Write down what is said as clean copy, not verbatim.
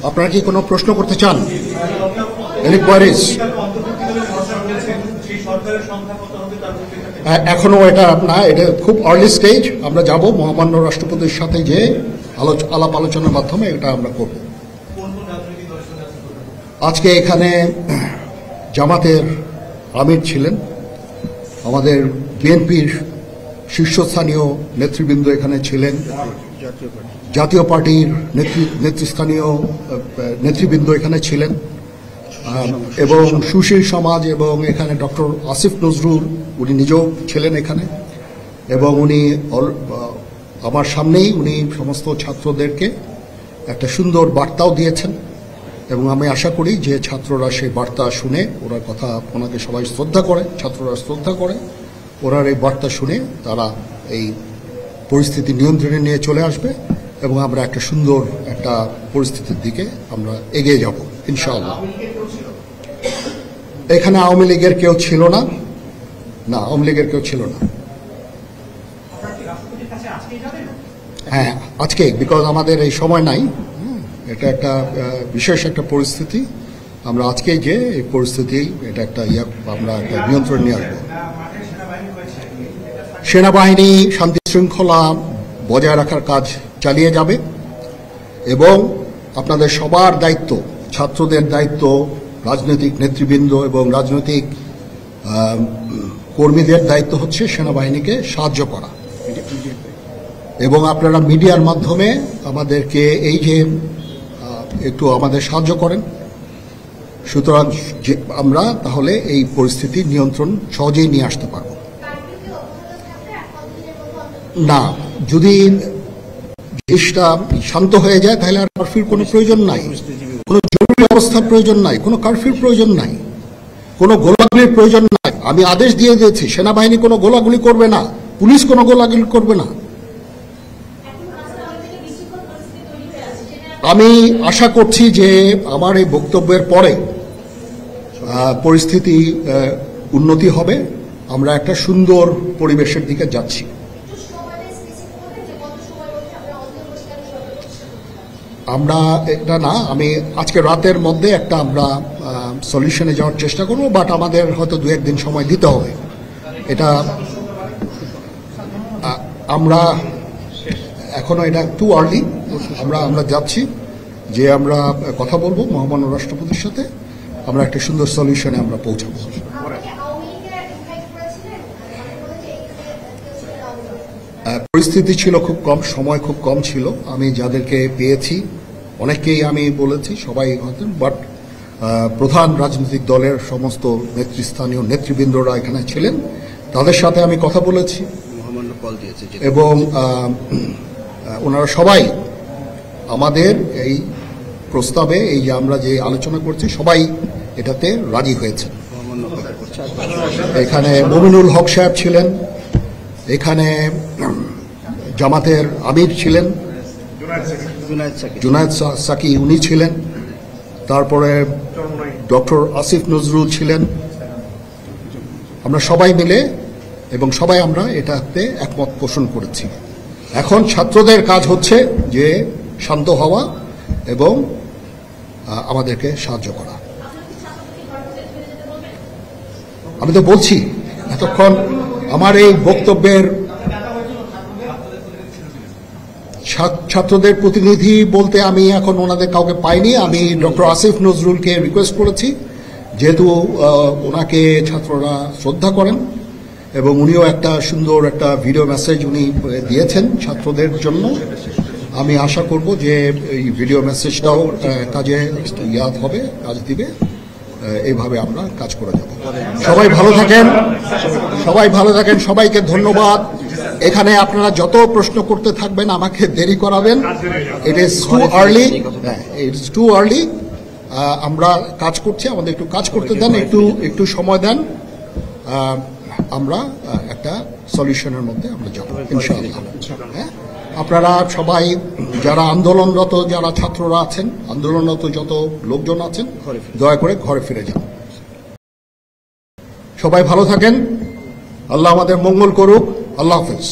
আপনারা কি কোনো প্রশ্ন করতে চান? Any queries? এখনো এটা না, এটা খুব আর্লি স্টেজ। আমরা যাব মহামান্য রাষ্ট্রপতির সাথে যে আলাপ আলোচনার মাধ্যমে এটা আমরা করব। আজকে এখানে জামাতের আমির ছিলেন, আমাদের বিএনপির শীর্ষস্থানীয় নেতৃবৃন্দ এখানে ছিলেন, জাতীয় পার্টির নেতৃস্থানীয় নেতৃবৃন্দ এখানে ছিলেন, এবং সুশীল সমাজ এবং এখানে ডক্টর আসিফ নজরুল উনি নিজেও ছিলেন এখানে, এবং উনি আমার সামনেই উনি সমস্ত ছাত্রদেরকে একটা সুন্দর বার্তাও দিয়েছেন, এবং আমি আশা করি যে ছাত্ররা সেই বার্তা শুনে ওরা কথা ওনাকে সবাই শ্রদ্ধা করে, ছাত্ররা শ্রদ্ধা করে, ওনার এই বার্তা শুনে তারা এই পরিস্থিতি নিয়ন্ত্রণে নিয়ে চলে আসবে এবং আমরা একটা সুন্দর একটা পরিস্থিতির দিকে আমরা এগিয়ে যাব ইনশাআল্লাহ। এখানে আওয়ামী লীগের কেউ ছিল না, না আওয়ামী লীগের কেউ ছিল না। হ্যাঁ আজকে, বিকজ আমাদের এই সময় নাই, এটা একটা বিশেষ একটা পরিস্থিতি, আমরা আজকে যে এই পরিস্থিতি এটা একটা আমরা একটা নিয়ন্ত্রণ নিয়ে আসবো। সেনাবাহিনী শান্তি শৃঙ্খলা বজায় রাখার কাজ চালিয়ে যাবে এবং আপনাদের সবার দায়িত্ব, ছাত্রদের দায়িত্ব, রাজনৈতিক নেতৃবৃন্দ এবং রাজনৈতিক কর্মীদের দায়িত্ব হচ্ছে সেনাবাহিনীকে সাহায্য করা, এবং আপনারা মিডিয়ার মাধ্যমে আমাদেরকে এই যে একটু আমাদের সাহায্য করেন, সুতরাং আমরা তাহলে এই পরিস্থিতি নিয়ন্ত্রণ সহজেই নিয়ে আসতে পারব। না, যদি দেশটা শান্ত হয়ে যায় তাহলে আর কারফিউর কোনো প্রয়োজন নাই, কোনো জরুরি অবস্থার প্রয়োজন নাই, কোনো কারফিউর প্রয়োজন নাই, কোনো গোলাগুলির প্রয়োজন নাই। আমি আদেশ দিয়ে দিয়েছি সেনাবাহিনী কোনো গোলাগুলি করবে না, পুলিশ কোনো গোলাগুলি করবে না। আমি আশা করছি যে আমার এই বক্তব্যের পরে পরিস্থিতি উন্নতি হবে, আমরা একটা সুন্দর পরিবেশের দিকে যাচ্ছি। আমরা এটা না, আমি আজকে রাতের মধ্যে একটা আমরা সলিউশনে যাওয়ার চেষ্টা করব, বাট আমাদের হয়তো 2-1 দিন সময় দিতে হবে। এটা আমরা এখনো এটা টু আর্লি, আমরা যাচ্ছি যে আমরা কথা বলবো মহামান্য রাষ্ট্রপতির সাথে, আমরা একটা সুন্দর সলিউশনে আমরা পৌঁছাবো। পরিস্থিতি ছিল খুব কম, সময় খুব কম ছিল। আমি যাদেরকে পেয়েছি অনেককেই আমি বলেছি, সবাই হতেন, বাট প্রধান রাজনৈতিক দলের সমস্ত নেতৃস্থানীয় নেতৃবৃন্দরা এখানে ছিলেন, তাদের সাথে আমি কথা বলেছি এবং ওনারা সবাই আমাদের এই প্রস্তাবে, এই যে আমরা যে আলোচনা করছি, সবাই এটাতে রাজি হয়েছেন। এখানে মমিনুল হক সাহেব ছিলেন, এখানে জামাতের আমির ছিলেন, জুনায়েদ সাকি উনি ছিলেন, তারপরে ডক্টর আসিফ নজরুল ছিলেন। আমরা সবাই মিলে এবং সবাই আমরা এটাতে একমত পোষণ করেছি। এখন ছাত্রদের কাজ হচ্ছে যে শান্ত হওয়া এবং আমাদেরকে সাহায্য করা। আমি তো বলছি এতক্ষণ আমার এই বক্তব্যের ছাত্রদের প্রতিনিধি বলতে আমি এখন ওনাদের কাউকে পাইনি। আমি ডক্টর আসিফ নজরুলকে রিকোয়েস্ট করেছি, যেহেতু ওনাকে ছাত্ররা শ্রদ্ধা করেন এবং উনিও একটা সুন্দর একটা ভিডিও মেসেজ উনি দিয়েছেন ছাত্রদের জন্য। আমি আশা করব যে এই ভিডিও মেসেজটাও কাজে হবে, কাজ দিবে। এইভাবে আমরা কাজ করে যাব। সবাই ভালো থাকেন, সবাই ভালো থাকেন, সবাইকে ধন্যবাদ। এখানে আপনারা যত প্রশ্ন করতে থাকবেন আমাকে দেরি করাবেন, it is too early, it's too early. আমরা কাজ করছি, আমাদের একটু কাজ করতে দেন, একটু সময় দেন, আমরা একটা সলিউশনের মধ্যে আমরা যাব ইনশাআল্লাহ। হ্যাঁ, আপনারা সবাই যারা আন্দোলনরত, যারা ছাত্ররা আছেন, আন্দোলনরত যত লোকজন আছেন, দয়া করে ঘরে ফিরে যান। সবাই ভালো থাকেন, আল্লাহ আমাদের মঙ্গল করুক। আল্লাহ হাফেজ।